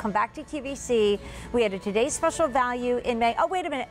come back to QVC. We had a today's special value in May. Oh, wait a minute.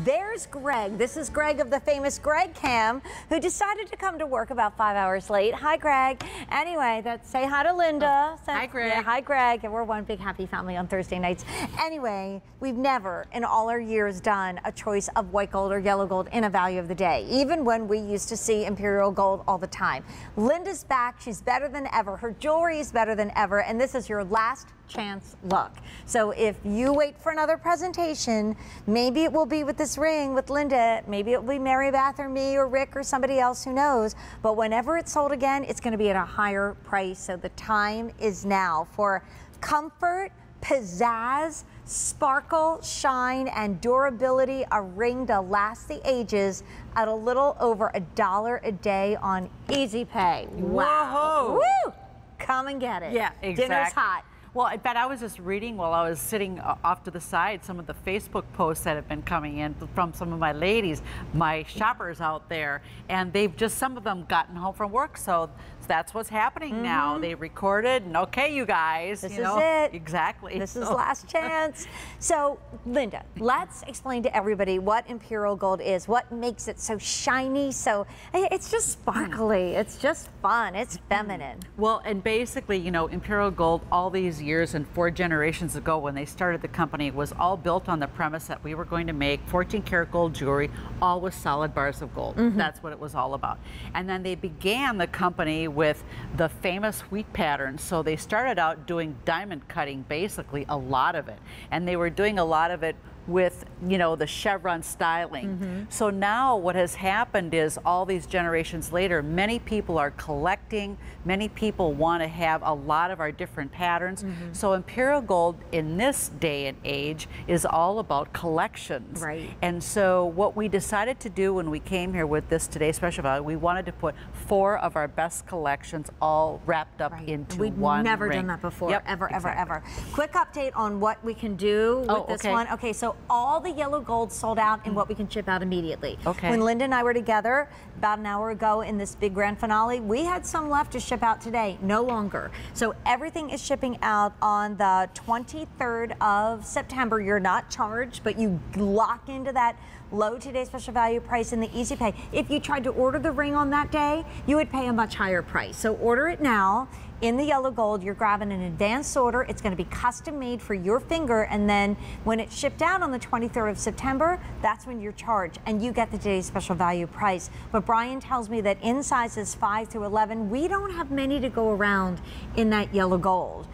There's Greg. This is Greg of the famous Greg Cam, who decided to come to work about 5 hours late. Hi, Greg. Anyway, say hi to Linda. Hi, Greg. Yeah, hi, Greg. And we're one big happy family on Thursday nights. Anyway, we've never in all our years done a choice of white gold or yellow gold in a value of the day, even when we used to see Imperial gold all the time. Linda's back. She's better than ever. Her jewelry is better than ever. And this is your last chance look. So if you wait for another presentation, maybe it will be with this ring with Linda, maybe it will be Mary Beth or me or Rick or somebody else, who knows, but whenever it's sold again, it's going to be at a higher price. So the time is now for comfort, pizzazz, sparkle, shine, and durability, a ring to last the ages at a little over $1 a day on Easy Pay. Wow. Woo! Come and get it. Yeah, exactly. Dinner's hot. Well, in fact, I was just reading while I was sitting off to the side some of the Facebook posts that have been coming in from some of my ladies, my shoppers out there, and they've just, some of them gotten home from work, so that's what's happening now. They recorded, and okay, you guys. This is it. Exactly. This is last chance. So, Linda, let's explain to everybody what Imperial Gold is, what makes it so shiny, so, it's just sparkly, it's just fun, it's feminine. Well, and basically, you know, Imperial Gold, all these years and 4 generations ago when they started the company, was all built on the premise that we were going to make 14 karat gold jewelry, all with solid bars of gold. That's what it was all about. And then they began the company with the famous wheat pattern. So they started out doing diamond cutting, basically a lot of it. And they were doing a lot of it with, you know, the chevron styling. So now what has happened is, all these generations later, many people are collecting, many people want to have a lot of our different patterns. So Imperial Gold in this day and age is all about collections. Right. And so what we decided to do when we came here with this today's special value, we wanted to put 4 of our best collections all wrapped up into one We've never ring. done that before, ever. Quick update on what we can do with this one. Okay, so all the yellow gold sold out and what we can ship out immediately. When Linda and I were together about an hour ago in this big grand finale, we had some left to ship out today, no longer. So everything is shipping out on the 23rd of September. You're not charged, but you lock into that low today's special value price in the Easy Pay. If you tried to order the ring on that day, you would pay a much higher price. So order it now. In the yellow gold, you're grabbing an advance order. It's going to be custom made for your finger, and then when it's shipped out on the 23rd of September, that's when you're charged, and you get the today's special value price. But Brian tells me that in sizes 5 through 11, we don't have many to go around in that yellow gold.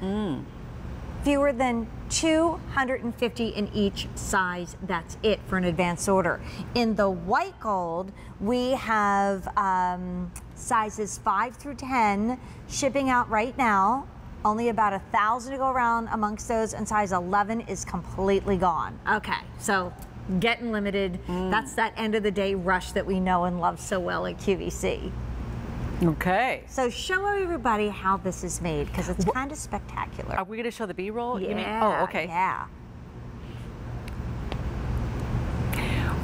Fewer than 250 in each size. That's it for an advance order. In the white gold, we have sizes 5 through 10 shipping out right now. Only about 1,000 to go around amongst those, and size 11 is completely gone. Okay, so getting limited. That's that end of the day rush that we know and love so well at QVC. Okay. So show everybody how this is made, because it's kind of spectacular. Are we going to show the B-roll? Yeah. You mean? Oh, okay. Yeah.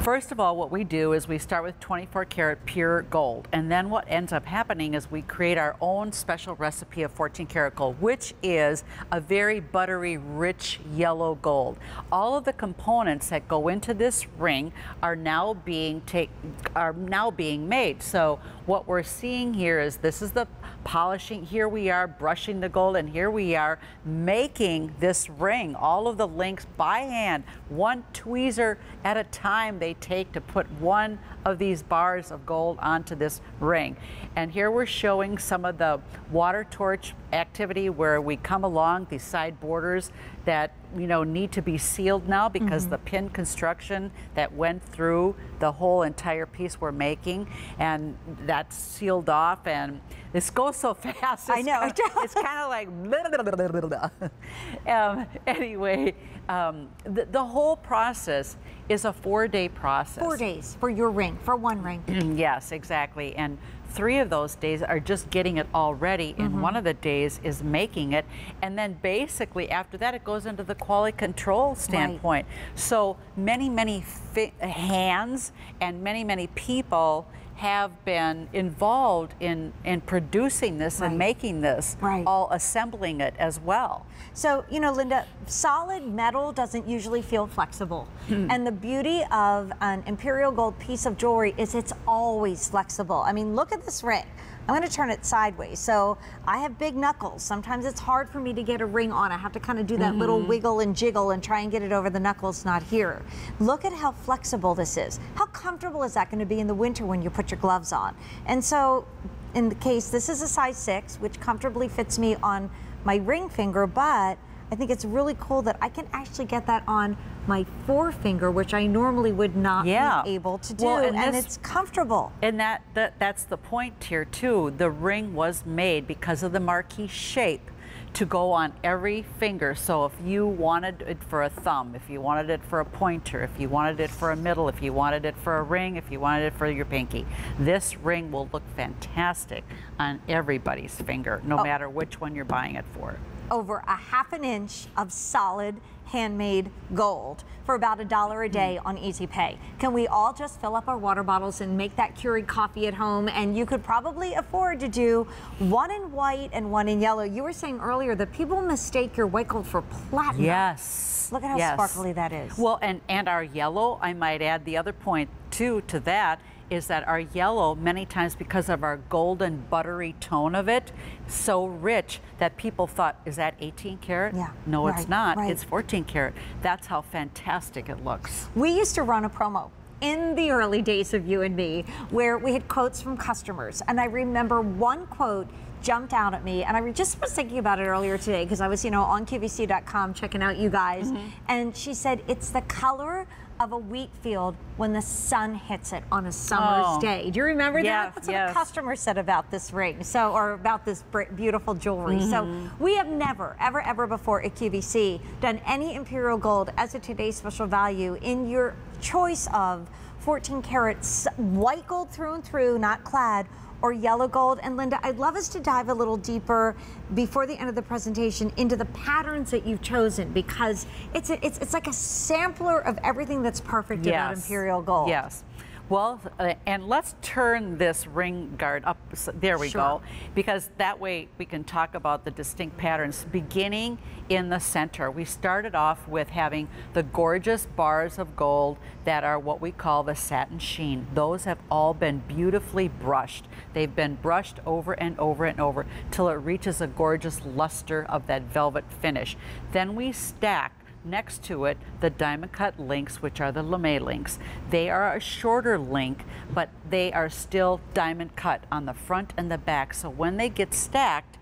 First of all, what we do is we start with 24 karat pure gold, and then what ends up happening is we create our own special recipe of 14 karat gold, which is a very buttery, rich yellow gold. All of the components that go into this ring are now being made. So what we're seeing here is, this is the polishing. Here we are brushing the gold, and here we are making this ring. All of the links by hand, one tweezer at a time they take to put one of these bars of gold onto this ring. And here we're showing some of the water torch activity where we come along these side borders that, you know, need to be sealed now because the pin construction that went through the whole entire piece we're making, and that's sealed off, and this goes so fast. I know. It's kind of like anyway, the whole process is a 4-day process. 4 days for your ring, for one ring. Yes, exactly. And 3 of those days are just getting it all ready, and one of the days is making it, and then basically after that it goes into the quality control standpoint. So many hands and many people have been involved in producing this and making this, all assembling it as well. So, you know, Linda, solid metal doesn't usually feel flexible. And the beauty of an Imperial Gold piece of jewelry is it's always flexible. I mean, look at this ring. I'm going to turn it sideways. So I have big knuckles. Sometimes it's hard for me to get a ring on. I have to kind of do that little wiggle and jiggle and try and get it over the knuckles, not here. Look at how flexible this is. How comfortable is that going to be in the winter when you put your gloves on? And so in the case, this is a size 6, which comfortably fits me on my ring finger, but I think it's really cool that I can actually get that on my forefinger, which I normally would not be able to do, well, and it's comfortable. And that's the point here too. The ring was made because of the Marquise shape to go on every finger. So if you wanted it for a thumb, if you wanted it for a pointer, if you wanted it for a middle, if you wanted it for a ring, if you wanted it for your pinky, this ring will look fantastic on everybody's finger, no matter which one you're buying it for. Over a ½ inch of solid handmade gold for about $1 a day on Easy Pay. Can we all just fill up our water bottles and make that Keurig coffee at home? And you could probably afford to do one in white and one in yellow. You were saying earlier that people mistake your white gold for platinum. Yes. Look at how sparkly that is. Well, and our yellow, I might add the other point too to that, is that our yellow, many times because of our golden buttery tone of it, so rich that people thought, is that 18 karat? Yeah. No, it's not. It's 14 karat. That's how fantastic it looks. We used to run a promo in the early days of You and Me where we had quotes from customers. And I remember one quote jumped out at me, and I just was thinking about it earlier today because I was, you know, on QVC.com checking out you guys. And she said, it's the color of a wheat field when the sun hits it on a summer's day. Do you remember that? That's what a customer said about this ring, or about this beautiful jewelry. So we have never, ever before at QVC done any Imperial Gold as a today's special value in your choice of 14 karat white gold through and through, not clad, or yellow gold. And Linda, I'd love us to dive a little deeper before the end of the presentation into the patterns that you've chosen, because it's like a sampler of everything that's perfect about Imperial Gold. Yes. Well, and let's turn this ring guard up. There we go. Because that way we can talk about the distinct patterns beginning in the center. We started off with having the gorgeous bars of gold that are what we call the satin sheen. Those have all been beautifully brushed. They've been brushed over and over and over till it reaches a gorgeous luster of that velvet finish. Then we stack next to it the diamond cut links, which are the lame links. They are a shorter link, but they are still diamond cut on the front and the back. So when they get stacked,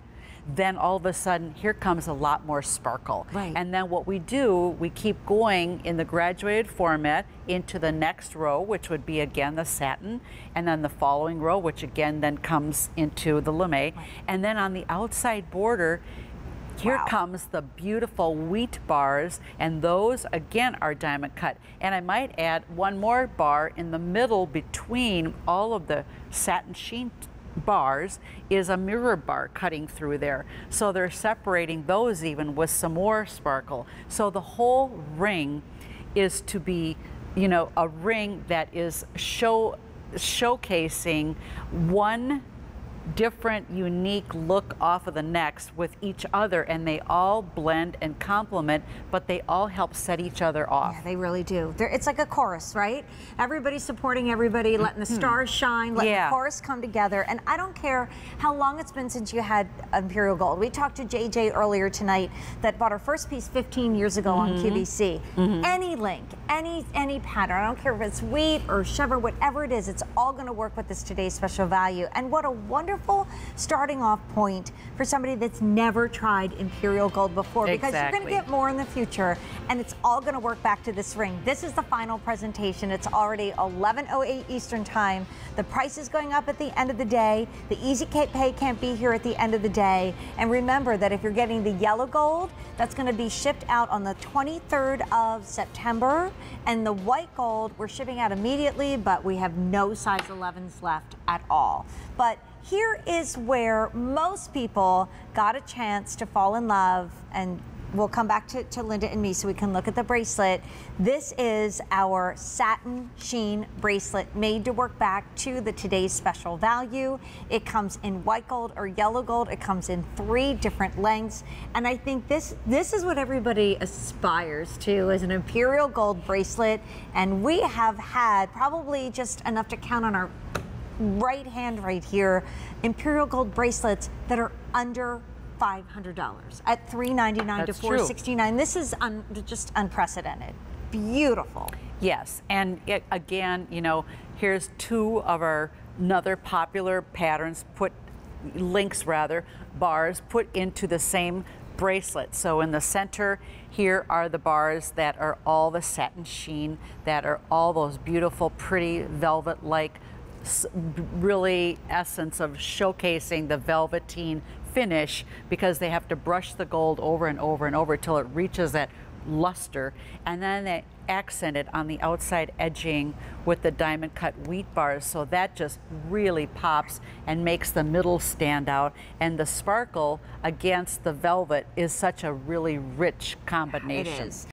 then all of a sudden here comes a lot more sparkle. And then what we do, we keep going in the graduated format into the next row, which would be again the satin, and then the following row, which again then comes into the lame. And then on the outside border, here comes the beautiful wheat bars, and those again are diamond cut. And I might add one more bar in the middle between all of the satin sheen bars is a mirror bar cutting through there. So they're separating those even with some more sparkle. So the whole ring is to be, you know, a ring that is showcasing one different, unique look off of the next with each other, and they all blend and complement, but they all help set each other off. Yeah, they really do. It's like a chorus, right? Everybody's supporting everybody, letting the stars shine, letting the chorus come together. And I don't care how long it's been since you had Imperial Gold. We talked to JJ earlier tonight that bought her first piece 15 years ago on QVC. Any link, any pattern, I don't care if it's wheat or chevron, whatever it is, it's all going to work with this today's special value. And what a wonderful starting off point for somebody that's never tried Imperial Gold before, because you're going to get more in the future, and it's all going to work back to this ring. This is the final presentation. It's already 11:08 Eastern Time. The price is going up at the end of the day. The Easy Pay can't be here at the end of the day. And remember that if you're getting the yellow gold, that's going to be shipped out on the 23rd of September, and the white gold we're shipping out immediately, but we have no size 11s left at all. But here is where most people got a chance to fall in love and we'll come back to Linda and me so we can look at the bracelet. This is our satin sheen bracelet made to work back to the today's special value. It comes in white gold or yellow gold. It comes in 3 different lengths. And I think this is what everybody aspires to, is an imperial gold bracelet. And we have had probably just enough to count on our right hand right here, imperial gold bracelets that are under $500 at $399 to $469. This is just unprecedented. Beautiful. Yes, and again, you know, here's 2 of our another popular patterns, bars put into the same bracelet. So in the center here are the bars that are all the satin sheen, that are all those beautiful, pretty velvet-like, really essence of showcasing the velveteen finish, because they have to brush the gold over and over and over till it reaches that luster, and then they accent it on the outside edging with the diamond cut wheat bars, so that just really pops and makes the middle stand out, and the sparkle against the velvet is such a really rich combination. It is.